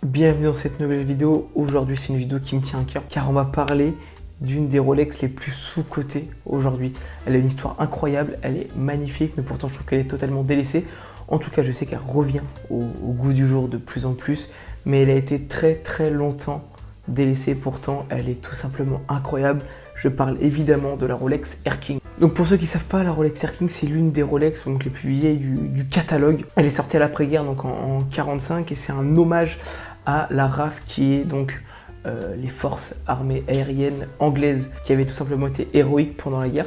Bienvenue dans cette nouvelle vidéo. Aujourd'hui c'est une vidéo qui me tient à cœur car on va parler d'une des Rolex les plus sous-cotées aujourd'hui. Elle a une histoire incroyable, elle est magnifique mais pourtant je trouve qu'elle est totalement délaissée. En tout cas je sais qu'elle revient au goût du jour de plus en plus, mais elle a été très longtemps délaissée, pourtant elle est tout simplement incroyable. Je parle évidemment de la Rolex Air King. Donc pour ceux qui ne savent pas, la Rolex Air King c'est l'une des Rolex donc les plus vieilles du catalogue. Elle est sortie à l'après-guerre donc en 45 et c'est un hommage à la RAF qui est donc les forces armées aériennes anglaises qui avaient tout simplement été héroïques pendant la guerre.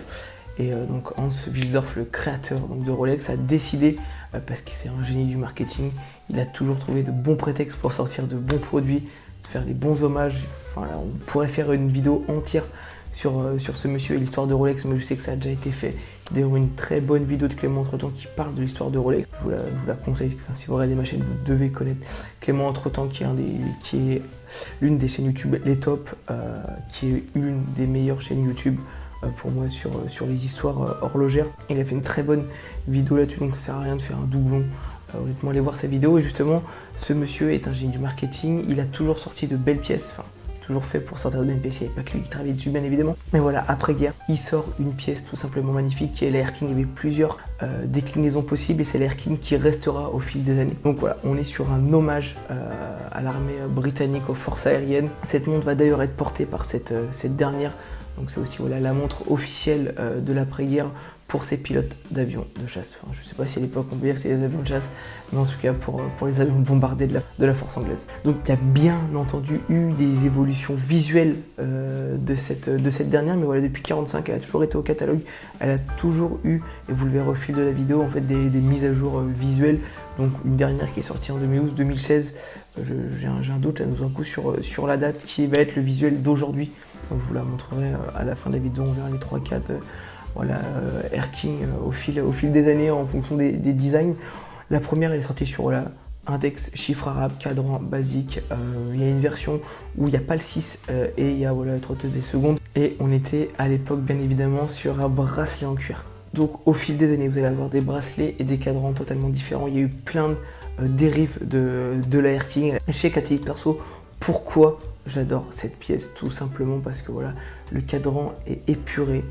Et donc Hans Wilsdorf, le créateur donc, de Rolex, a décidé, parce que c'est un génie du marketing, il a toujours trouvé de bons prétextes pour sortir de bons produits, de faire les bons hommages. Enfin, là, on pourrait faire une vidéo entière sur ce monsieur et l'histoire de Rolex, mais je sais que ça a déjà été fait. D'ailleurs, une très bonne vidéo de Clément Entretemps qui parle de l'histoire de Rolex. Je vous la conseille, enfin, si vous regardez ma chaîne, vous devez connaître Clément Entretemps qui est l'une des chaînes YouTube les top, qui est une des meilleures chaînes YouTube pour moi sur les histoires horlogères. Il a fait une très bonne vidéo là-dessus, donc ça sert à rien de faire un doublon. Honnêtement, allez voir sa vidéo. Et justement, ce monsieur est un génie du marketing. Il a toujours sorti de belles pièces, enfin, toujours fait pour sortir de belles pièces. Il n'y avait pas que lui qui travaillait dessus, bien évidemment. Mais voilà, après-guerre, il sort une pièce tout simplement magnifique qui est la Air King. Il y avait plusieurs déclinaisons possibles et c'est la Air King qui restera au fil des années. Donc voilà, on est sur un hommage à l'armée britannique, aux forces aériennes. Cette montre va d'ailleurs être portée par cette dernière. Donc c'est aussi voilà, la montre officielle de l'après-guerre pour ces pilotes d'avions de chasse. Enfin, je ne sais pas si à l'époque on peut dire que c'est les avions de chasse, mais en tout cas pour les avions bombardés de la force anglaise. Donc il y a bien entendu eu des évolutions visuelles de cette dernière, mais voilà, depuis 45, elle a toujours été au catalogue, elle a toujours eu, et vous le verrez au fil de la vidéo, en fait des mises à jour visuelles. Donc une dernière qui est sortie en 2012-2016, j'ai un doute là, un coup sur la date, qui va être le visuel d'aujourd'hui. Donc je vous la montrerai à la fin de la vidéo, on verra les 3-4 voilà, Air King au fil des années en fonction des designs. La première elle est sortie sur voilà, index, chiffre arabe, cadran basique. Il y a une version où il n'y a pas le 6 et il y a voilà, la trotteuse des secondes. Et on était à l'époque bien évidemment sur un bracelet en cuir. Donc au fil des années vous allez avoir des bracelets et des cadrans totalement différents. Il y a eu plein de dérives de la Air King. Je sais qu'à titre perso, pourquoi j'adore cette pièce? Tout simplement parce que voilà, le cadran est épuré.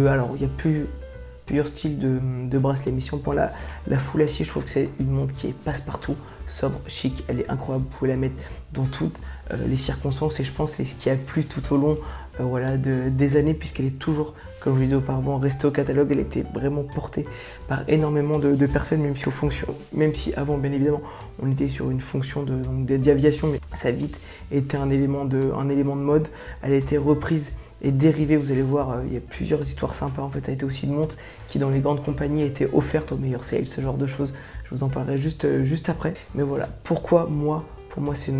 Alors il y a plusieurs styles de bracelets, mais si on prend la full acier, je trouve que c'est une montre qui est passe-partout, sobre, chic, elle est incroyable, vous pouvez la mettre dans toutes les circonstances et je pense que c'est ce qui a plu tout au long voilà, des années, puisqu'elle est toujours, comme je l'ai dit auparavant, restée au catalogue. Elle était vraiment portée par énormément de personnes, même si avant bien évidemment on était sur une fonction d'aviation, mais ça a vite été un élément de mode. Elle a été reprise et dérivée, vous allez voir, il y a plusieurs histoires sympas. En fait, ça a été aussi une montre qui dans les grandes compagnies était offerte au meilleur sale, ce genre de choses. Je vous en parlerai juste après. Mais voilà, pour moi c'est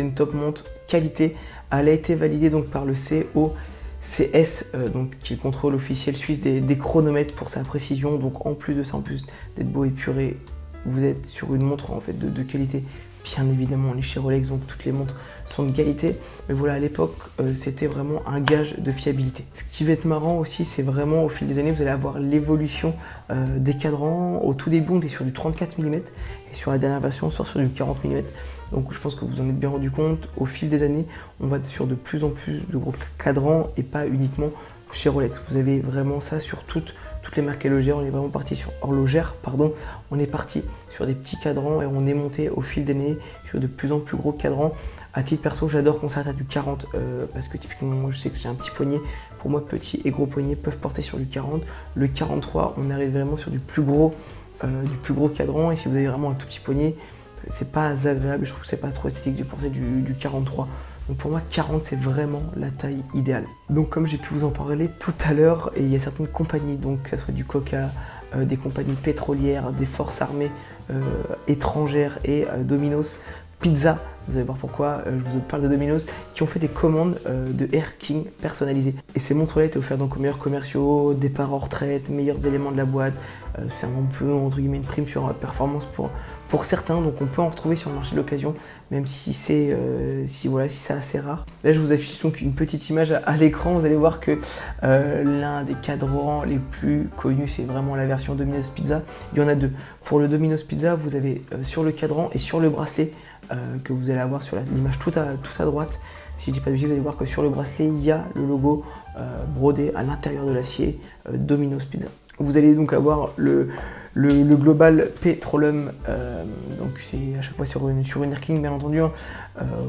une top montre qualité. Elle a été validée donc par le COCS, donc qui est le contrôle officiel suisse des chronomètres pour sa précision. Donc en plus de ça, en plus d'être beau épuré, vous êtes sur une montre en fait de qualité. Bien évidemment, on est chez Rolex, donc toutes les montres sont de qualité. Mais voilà, à l'époque, c'était vraiment un gage de fiabilité. Ce qui va être marrant aussi, c'est vraiment au fil des années, vous allez avoir l'évolution des cadrans. Au tout début, on était sur du 34 mm et sur la dernière version, on sort sur du 40 mm. Donc je pense que vous en êtes bien rendu compte. Au fil des années, on va être sur de plus en plus de gros cadrans et pas uniquement chez Rolex. Vous avez vraiment ça sur toutes les marques horlogères. On est vraiment parti sur on est parti sur des petits cadrans et on est monté au fil des années sur de plus en plus gros cadrans. À titre perso, j'adore qu'on s'arrête à du 40 parce que typiquement, moi je sais que j'ai un petit poignet. Pour moi, petit et gros poignet peuvent porter sur du 40. Le 43, on arrive vraiment sur du plus gros cadran. Et si vous avez vraiment un tout petit poignet, c'est pas agréable. Je trouve que c'est pas trop esthétique de porter du 43. Donc pour moi, 40, c'est vraiment la taille idéale. Donc comme j'ai pu vous en parler tout à l'heure, et il y a certaines compagnies, donc que ce soit du Coca, des compagnies pétrolières, des forces armées étrangères et Domino's Pizza, vous allez voir pourquoi je vous parle de Domino's, qui ont fait des commandes de Air King personnalisées. Et ces montres-là étaient offertes donc aux meilleurs commerciaux, départ en retraite, meilleurs éléments de la boîte. C'est un peu entre guillemets une prime sur performance pour certains, donc on peut en retrouver sur le marché de l'occasion, même si c'est assez rare. Là je vous affiche donc une petite image à l'écran, vous allez voir que l'un des cadrans les plus connus c'est vraiment la version Domino's Pizza. Il y en a deux. Pour le Domino's Pizza, vous avez sur le cadran et sur le bracelet que vous allez avoir sur l'image tout à droite. Si je dis pas de bêtises, vous allez voir que sur le bracelet, il y a le logo brodé à l'intérieur de l'acier Domino's Pizza. Vous allez donc avoir le Global Petroleum, donc c'est à chaque fois sur une Air King bien entendu,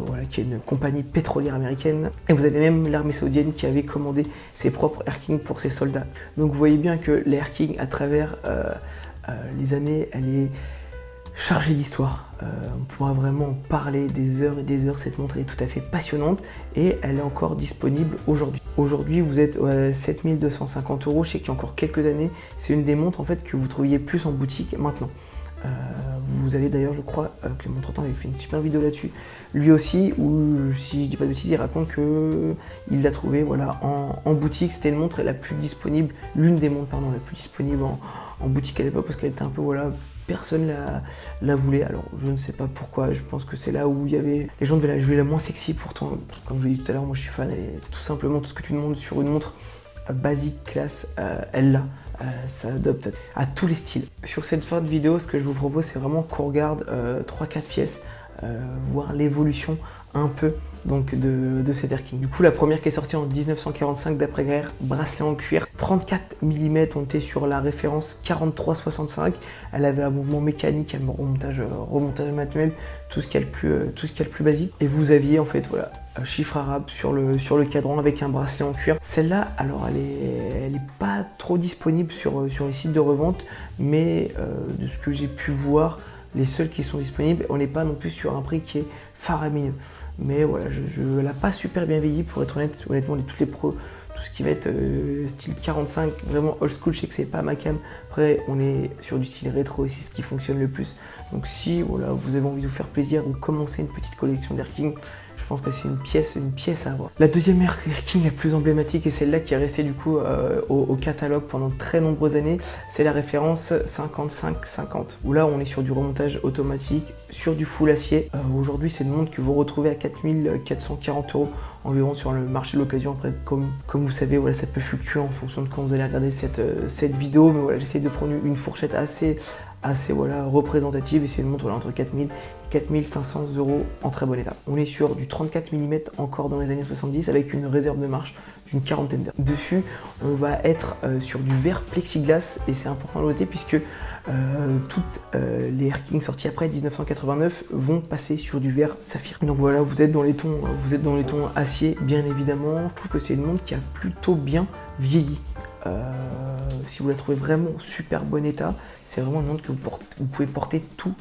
voilà, qui est une compagnie pétrolière américaine. Et vous avez même l'armée saoudienne qui avait commandé ses propres Air King pour ses soldats. Donc vous voyez bien que l'Air King, à travers les années, elle est chargée d'histoire. On pourra vraiment en parler des heures et des heures. Cette montre elle est tout à fait passionnante et elle est encore disponible aujourd'hui. Aujourd'hui, vous êtes à 7250 €. Je sais qu'il y a encore quelques années, c'est une des montres en fait que vous trouviez plus en boutique maintenant. Vous avez d'ailleurs, je crois, Clément Trotin avait fait une super vidéo là-dessus, lui aussi, où si je dis pas de bêtises, il raconte que il l'a trouvé voilà, en boutique. C'était une montre la plus disponible, l'une des montres pardon, la plus disponible en boutique à l'époque parce qu'elle était un peu voilà. Personne la voulait, alors je ne sais pas pourquoi, je pense que c'est là où il y avait... Les gens devaient la jouer la moins sexy, pourtant, comme je vous l'ai dit tout à l'heure, moi je suis fan, et tout simplement tout ce que tu demandes sur une montre basique, classe, elle l'a, ça adopte à tous les styles. Sur cette fin de vidéo, ce que je vous propose, c'est vraiment qu'on regarde 3-4 pièces, voir l'évolution un peu donc de cette Air King. Du coup, la première qui est sortie en 1945 d'après-guerre, bracelet en cuir, 34 mm, on était sur la référence 43-65. Elle avait un mouvement mécanique, un remontage manuel, tout ce qu'il y a le plus basique. Et vous aviez en fait voilà un chiffre arabe sur le cadran avec un bracelet en cuir. Celle-là, alors elle est pas trop disponible sur les sites de revente, mais de ce que j'ai pu voir, les seuls qui sont disponibles, on n'est pas non plus sur un prix qui est faramineux. Mais voilà, je l'ai pas super bien vieilli pour être honnête, honnêtement, tous les pros, tout ce qui va être style 45, vraiment old school, je sais que c'est pas ma cam. Après, on est sur du style rétro aussi, ce qui fonctionne le plus. Donc si voilà, vous avez envie de vous faire plaisir ou commencer une petite collection d'Air King, je pense que c'est une pièce à avoir. La deuxième Air King la plus emblématique et celle-là qui est restée du coup au catalogue pendant très nombreuses années, c'est la référence 55-50. Où là on est sur du remontage automatique, sur du full acier. Aujourd'hui c'est une montre que vous retrouvez à 4440 € environ sur le marché de l'occasion. Après comme vous savez, voilà, ça peut fluctuer en fonction de quand vous allez regarder cette vidéo, mais voilà, j'essaie de prendre une fourchette assez voilà, représentative, et c'est une montre voilà, entre 4000 et 4500 € en très bon état. On est sur du 34 mm encore dans les années 70 avec une réserve de marche d'une quarantaine d'heures. Dessus, on va être sur du verre plexiglas, et c'est important de noter puisque toutes les Air King sorties après 1989 vont passer sur du verre saphir. Donc voilà, vous êtes dans les tons acier bien évidemment. Je trouve que c'est une montre qui a plutôt bien vieilli. Si vous la trouvez vraiment super bon état, c'est vraiment une montre que vous pouvez porter tous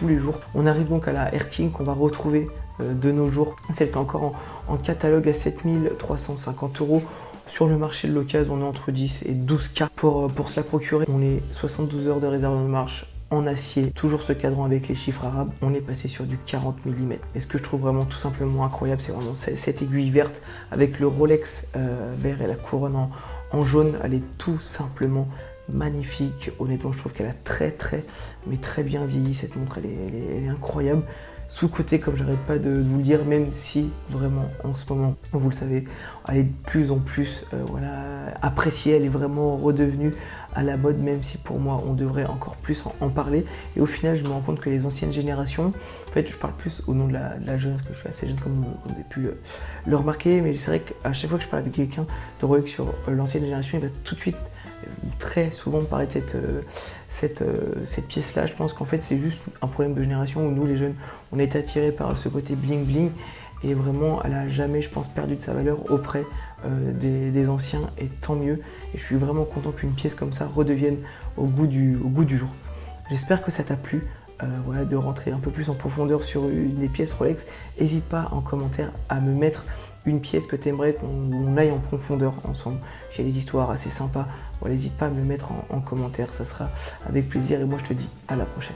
les jours. On arrive donc à la Air King qu'on va retrouver de nos jours, celle qui est encore en catalogue à 7350 €. Sur le marché de l'occasion, on est entre 10 et 12K pour se la procurer. On est 72 heures de réserve de marche en acier, toujours ce cadran avec les chiffres arabes. On est passé sur du 40 mm. Et ce que je trouve vraiment tout simplement incroyable, c'est vraiment cette aiguille verte avec le Rolex vert et la couronne en jaune. Elle est tout simplement magnifique. Honnêtement, je trouve qu'elle a très bien vieilli cette montre. Elle est incroyable. Sous-côté, comme j'arrête pas de vous le dire, même si vraiment en ce moment, vous le savez, elle est de plus en plus voilà, appréciée. Elle est vraiment redevenue à la mode, même si pour moi on devrait encore plus en parler. Et au final, je me rends compte que les anciennes générations, en fait je parle plus au nom de la jeune, parce que je suis assez jeune comme vous avez pu le remarquer, mais c'est vrai qu'à chaque fois que je parle avec quelqu'un de Rolex sur l'ancienne génération, il va tout de suite très souvent me parler de cette pièce-là. Je pense qu'en fait c'est juste un problème de génération où nous les jeunes, on est attirés par ce côté bling bling, et vraiment elle a jamais, je pense, perdu de sa valeur auprès des anciens, et tant mieux. Et je suis vraiment content qu'une pièce comme ça redevienne au goût du jour. J'espère que ça t'a plu. Voilà, de rentrer un peu plus en profondeur sur une des pièces Rolex. N'hésite pas en commentaire à me mettre une pièce que tu aimerais qu'on aille en profondeur ensemble. J'ai des histoires assez sympas. Voilà, n'hésite pas à me le mettre en commentaire, ça sera avec plaisir, et moi je te dis à la prochaine.